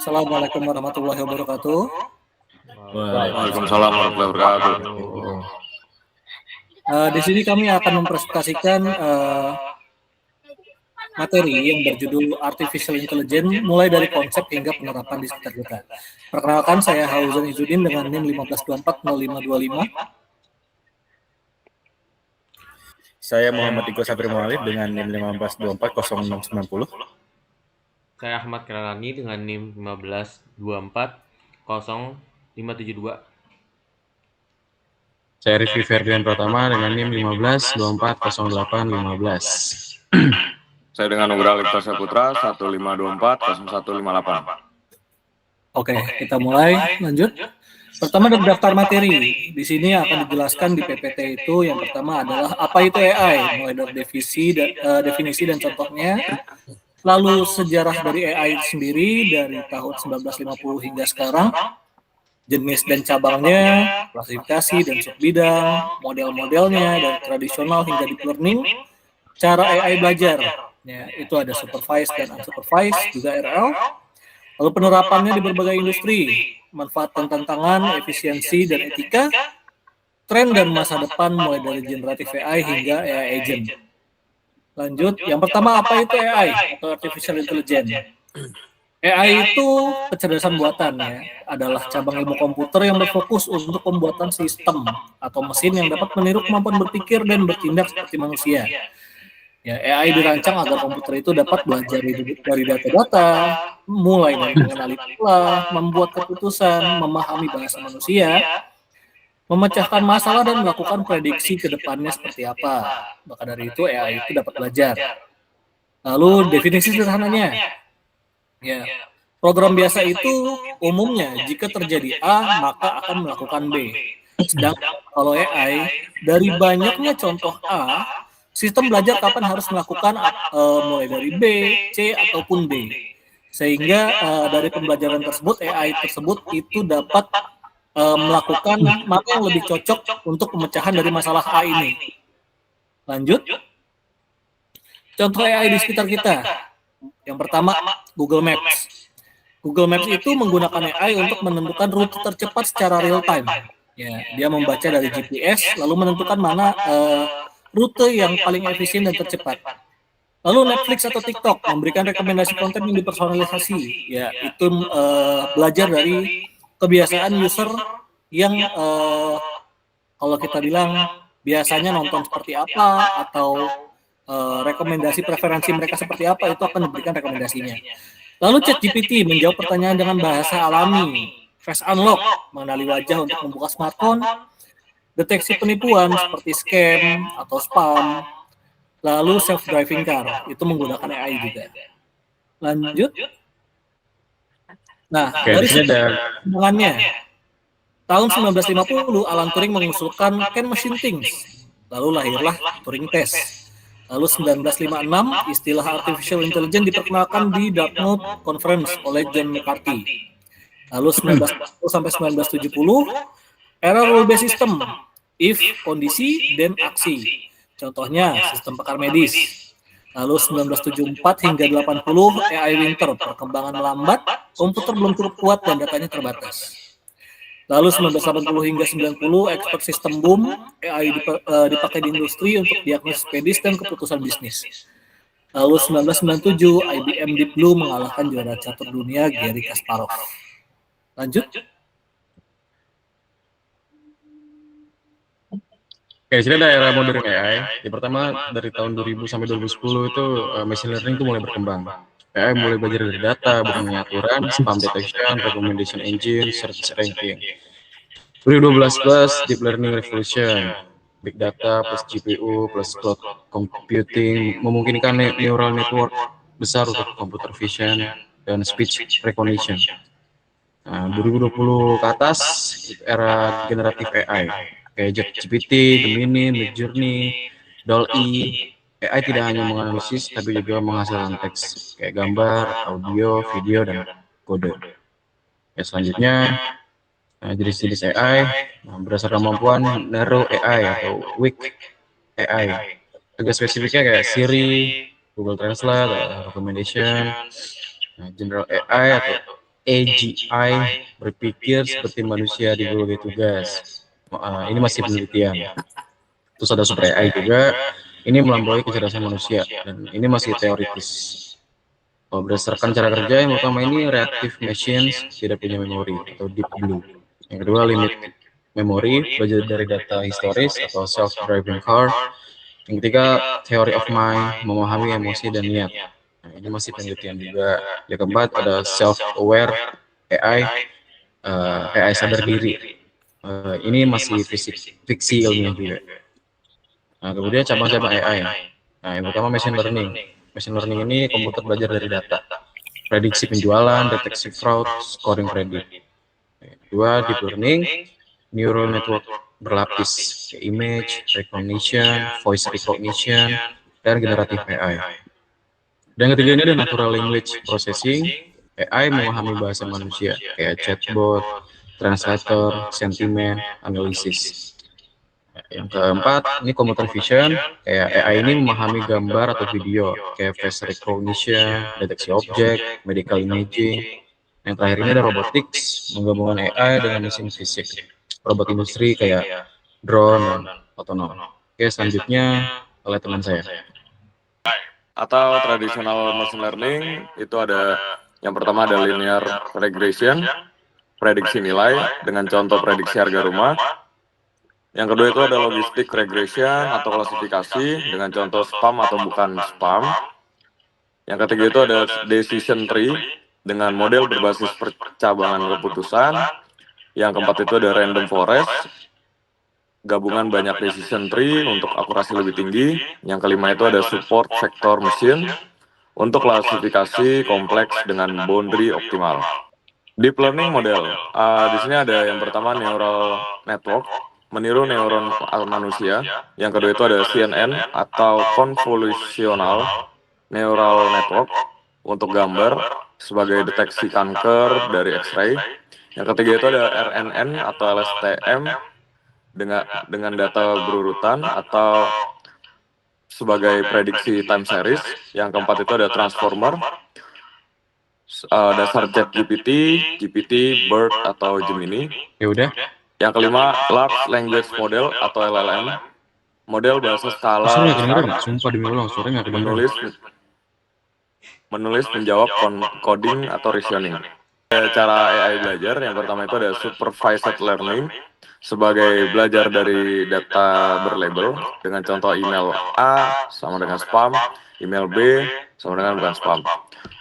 Assalamualaikum warahmatullahi wabarakatuh. Waalaikumsalam warahmatullahi wabarakatuh. Di sini kami akan mempresentasikan materi yang berjudul Artificial Intelligence mulai dari konsep hingga penerapan di sekitar kita. Perkenalkan, saya Hauzan Izzuddin dengan NIM 15240525. Saya Muhammad Iko Sabri Mualif dengan NIM 15240690. Saya Ahmad Kiralani dengan NIM 15240572. Saya Rifki Ferdian Pratama dengan NIM 15240815. Saya dengan Nugra Lipta Saputra 15240158. Oke, kita mulai. Lanjut. Pertama ada daftar materi. Di sini akan dijelaskan di PPT itu yang pertama adalah apa itu AI, mulai dari definisi dan contohnya. Lalu sejarah dari AI sendiri dari tahun 1950 hingga sekarang, jenis dan cabangnya, klasifikasi dan subbidang, model-modelnya dari tradisional hingga deep learning, cara AI belajar, ya, itu ada supervised dan unsupervised, juga RL. Lalu penerapannya di berbagai industri, manfaat dan tantangan, efisiensi dan etika, tren dan masa depan mulai dari generatif AI hingga AI agent. Lanjut, yang pertama apa itu AI atau Artificial Intelligence? AI itu kecerdasan buatan, ya, adalah cabang ilmu komputer yang berfokus untuk pembuatan sistem atau mesin yang dapat meniru kemampuan berpikir dan bertindak seperti manusia. Ya, AI dirancang agar komputer itu dapat belajar dari data-data, mulai dari mengenali pola, membuat keputusan, memahami bahasa manusia, memecahkan masalah dan melakukan prediksi ke depannya seperti apa. Maka dari itu AI itu dapat belajar. Lalu definisi sederhananya, ya, program biasa itu umumnya jika terjadi A maka akan melakukan B. Sedangkan kalau AI dari banyaknya contoh A, sistem belajar kapan harus melakukan mulai dari B, C ataupun D. Sehingga dari pembelajaran tersebut AI tersebut itu dapat melakukan mana yang lebih cocok untuk pemecahan dari masalah A ini. Lanjut. Contoh AI di sekitar kita. Yang pertama, Google Maps. Google Maps itu menggunakan AI untuk menentukan rute tercepat secara real time. Ya, dia membaca dari GPS lalu menentukan mana rute yang paling efisien dan tercepat. Lalu Netflix atau TikTok memberikan rekomendasi konten yang dipersonalisasi. Ya, itu belajar dari kebiasaan user yang kalau kita bilang biasanya nonton seperti apa atau rekomendasi preferensi mereka seperti apa, itu akan diberikan rekomendasinya. Lalu ChatGPT menjawab pertanyaan dengan bahasa alami, face unlock, mengenali wajah untuk membuka smartphone, deteksi penipuan seperti scam atau spam, lalu self-driving car, itu menggunakan AI juga. Lanjut. Nah, dari perkembangannya, tahun 1950, Alan Turing mengusulkan Can Machine Things, lalu lahirlah Turing Test. Lalu 1956, istilah Artificial Intelligence diperkenalkan di Dartmouth Conference oleh John McCarthy. Lalu 1940 sampai 1970, era rule-based system, if, kondisi, then aksi. Contohnya, sistem pakar medis. Lalu 1974 hingga 80, AI Winter, perkembangan melambat, komputer belum cukup kuat dan datanya terbatas. Lalu 1980 hingga 90, expert system boom, AI dipakai di industri untuk diagnosis medis dan keputusan bisnis. Lalu 1997, IBM Deep Blue mengalahkan juara catur dunia Garry Kasparov. Lanjut. Oke, di sini ada era modern AI. Yang pertama dari tahun 2000 sampai 2010 itu machine learning itu mulai berkembang. AI mulai belajar dari data, bukan hanya aturan, spam detection, recommendation engine, search ranking. 2012 plus deep learning revolution, big data plus GPU plus cloud computing memungkinkan neural network besar untuk computer vision dan speech recognition. Nah, 2020 ke atas era generatif AI. Kayak ChatGPT, Gemini, Midjourney, DALL-E. AI tidak hanya menganalisis, tapi juga menghasilkan teks, kayak gambar, audio, video, dan kode. Ya, selanjutnya, jenis-jenis AI, berdasarkan kemampuan Narrow AI atau Weak AI. Tugas spesifiknya kayak Siri, Google Translate, Recommendation, General AI atau AGI berpikir seperti manusia di berbagai tugas. Ini masih penelitian. Terus ada Super AI juga, ini melampaui kecerdasan manusia, dan ini masih teoritis. Berdasarkan cara kerja, yang pertama ini reactive machines tidak punya memori atau deep blue. Yang kedua limit memori, belajar dari data historis atau self-driving car. Yang ketiga theory of mind, memahami emosi dan niat. Nah, ini masih penelitian juga. Yang keempat ada self-aware AI, AI sadar diri. Ini masih fiksi ilmiah juga. Nah, kemudian cabang-cabang AI. Nah, yang pertama machine learning. Machine learning ini komputer belajar dari data. Prediksi penjualan, deteksi fraud, scoring kredit. Yang kedua deep learning, neural network berlapis, image recognition, voice recognition, dan generative AI. Dan ketiga ini ada natural language processing, AI memahami bahasa manusia, kayak chatbot, translator, sentiment, analisis. Yang keempat, ini computer vision, kayak AI ini memahami gambar atau video, kayak face recognition, deteksi objek, medical imaging. Yang terakhir ini ada robotics, menggabungkan AI dengan mesin fisik, robot industri kayak drone dan otonom. Oke, selanjutnya oleh teman saya. Atau traditional machine learning itu ada yang pertama ada linear regression, prediksi nilai dengan contoh prediksi harga rumah. Yang kedua itu ada logistic regression atau klasifikasi dengan contoh spam atau bukan spam. Yang ketiga itu ada decision tree dengan model berbasis percabangan keputusan. Yang keempat itu ada random forest, gabungan banyak decision tree untuk akurasi lebih tinggi. Yang kelima itu ada support vector machine untuk klasifikasi kompleks dengan boundary optimal. Deep learning model, di sini ada yang pertama neural network, meniru neuron manusia. Yang kedua itu ada CNN atau convolutional neural network untuk gambar sebagai deteksi kanker dari X-ray. Yang ketiga itu ada RNN atau LSTM dengan data berurutan atau sebagai prediksi time series. Yang keempat itu ada transformer, dasar ChatGPT, GPT, BERT atau Gemini. Ya udah. Yang kelima large language model atau LLM, model bahasa skala Suara nggak kedengeran, besar, sumpah demi Allah, suara nggak kedengeran. menulis menjawab coding atau reasoning. Cara AI belajar, yang pertama itu ada supervised learning, sebagai belajar dari data berlabel, dengan contoh email A sama dengan spam, email B sama dengan bukan spam.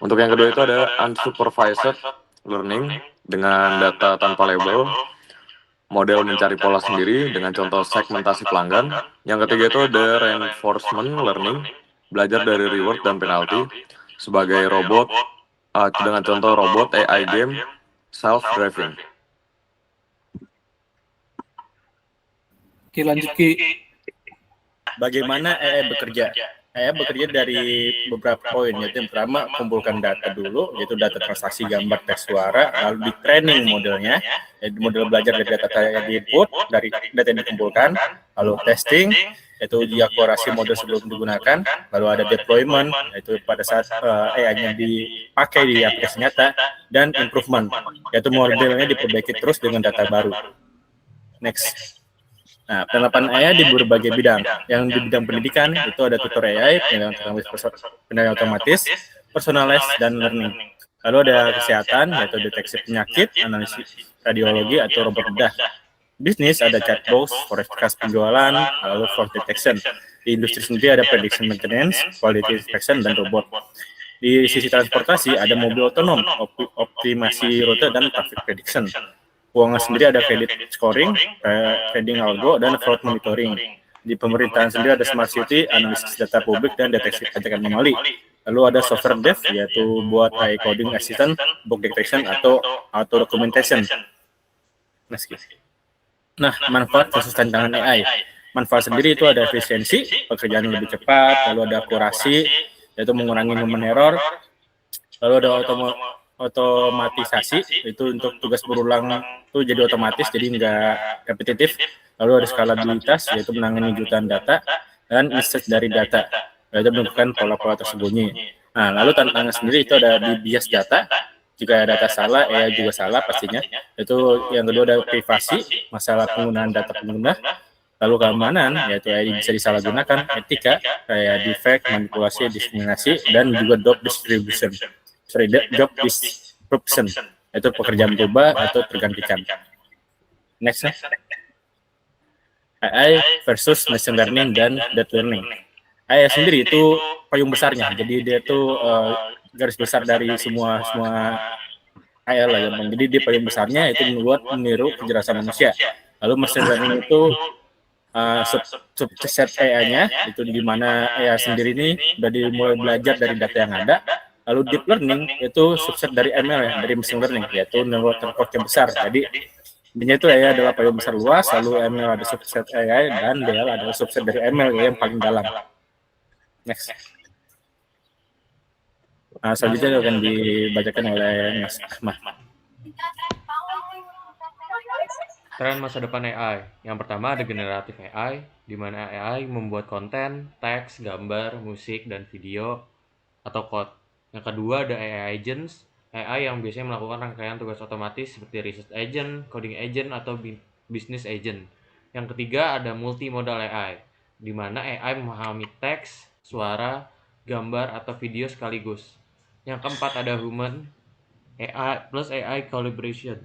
Untuk yang kedua itu ada unsupervised learning, dengan data tanpa label, model mencari pola sendiri dengan contoh segmentasi pelanggan. Yang ketiga itu ada reinforcement learning, belajar dari reward dan penalti, sebagai robot, dengan contoh robot AI game self-driving. Oke, lanjut Ki. Bagaimana AI bekerja? AI bekerja dari beberapa poin, yaitu yang pertama kumpulkan data dulu, yaitu data transaksi gambar, teks, suara, lalu di training modelnya, yaitu model belajar dari data yang di-input, dari data yang dikumpulkan, lalu testing, yaitu uji akurasi model sebelum digunakan, lalu ada deployment, yaitu pada saat AI-nya dipakai di aplikasi nyata, dan improvement, yaitu modelnya diperbaiki terus dengan data baru. Next. Nah, penerapan AI di berbagai bidang. Yang di bidang pendidikan itu ada tutor AI, penilaian otomatis, personalized, dan learning. Lalu ada kesehatan, yaitu deteksi penyakit, analisis radiologi, atau robot bedah. Bisnis ada chatbot, forecast penjualan, lalu fraud detection. Di industri sendiri ada prediction maintenance, quality inspection, dan robot. Di sisi transportasi ada mobil otonom, optimasi rute, dan traffic prediction. Keuangan sendiri ada credit scoring, trading algo, dan fraud monitoring. Di pemerintahan sendiri ada smart city, analisis data publik, dan deteksi pajak anomali. Lalu ada software dev, yaitu buat AI coding assistant, bug detection, atau auto documentation. Nah, manfaat versus tantangan AI. Manfaat sendiri itu ada efisiensi, pekerjaan lebih cepat, lalu ada akurasi, yaitu mengurangi human error, lalu ada otomatisasi, itu untuk tugas berulang itu jadi otomatis, jadi nggak repetitif. Lalu ada skalabilitas, yaitu menangani jutaan data, dan insight dari data, yaitu menemukan pola-pola tersembunyi. Nah, lalu tantangan sendiri itu ada di bias data, Jika data salah, AI juga salah pastinya. Itu yang kedua ada privasi, masalah penggunaan data pengguna. Lalu keamanan, yaitu AI bisa disalahgunakan, etika, kayak defect, manipulasi, diskriminasi, dan juga job disruption, itu pekerjaan berubah atau tergantikan. Next, AI versus machine learning dan deep learning. AI sendiri itu payung besarnya, jadi dia tuh garis besar dari semua AI lah ya. Jadi dia payung besarnya itu meniru kecerdasan manusia. Lalu machine learning itu subset AI-nya itu di mana AI sendiri ini udah dimulai belajar dari data yang ada. Lalu deep learning itu subset dari ML ya, dari machine learning, yaitu neural network yang besar. Jadi intinya itu AI adalah payung besar luas, lalu ML ada subset AI, dan DL adalah subset dari ML yang paling dalam. Next. Selanjutnya akan dibacakan oleh Mas Ahmad. Tren masa depan AI. Yang pertama ada generatif AI, di mana AI membuat konten, teks, gambar, musik, dan video atau code. Yang kedua ada AI agents, AI yang biasanya melakukan rangkaian tugas otomatis seperti research agent, coding agent, atau business agent. Yang ketiga ada multimodal AI, di mana AI memahami teks, suara, gambar, atau video sekaligus. Yang keempat ada human AI plus AI collaboration.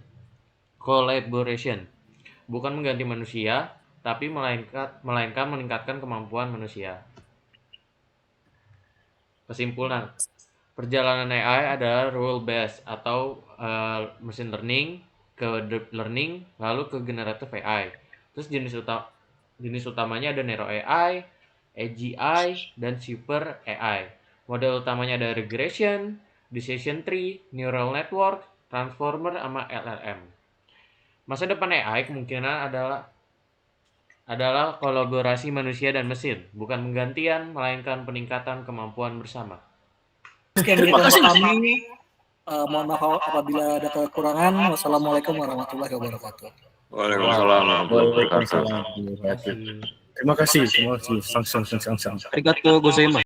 Bukan mengganti manusia, tapi melainkan meningkatkan kemampuan manusia. Kesimpulan, perjalanan AI adalah rule based atau machine learning ke deep learning lalu ke generative AI. Terus jenis utamanya ada narrow AI, AGI, dan super AI. Model utamanya ada regression, decision tree, neural network, transformer, sama LLM. Masa depan AI kemungkinan adalah kolaborasi manusia dan mesin, bukan penggantian, melainkan peningkatan kemampuan bersama. Sekian dari kami. Mohon maaf apabila ada kekurangan. Wassalamualaikum warahmatullahi wabarakatuh. Waalaikumsalam warahmatullahi wabarakatuh. Terima kasih. Arigatou gozaimasu.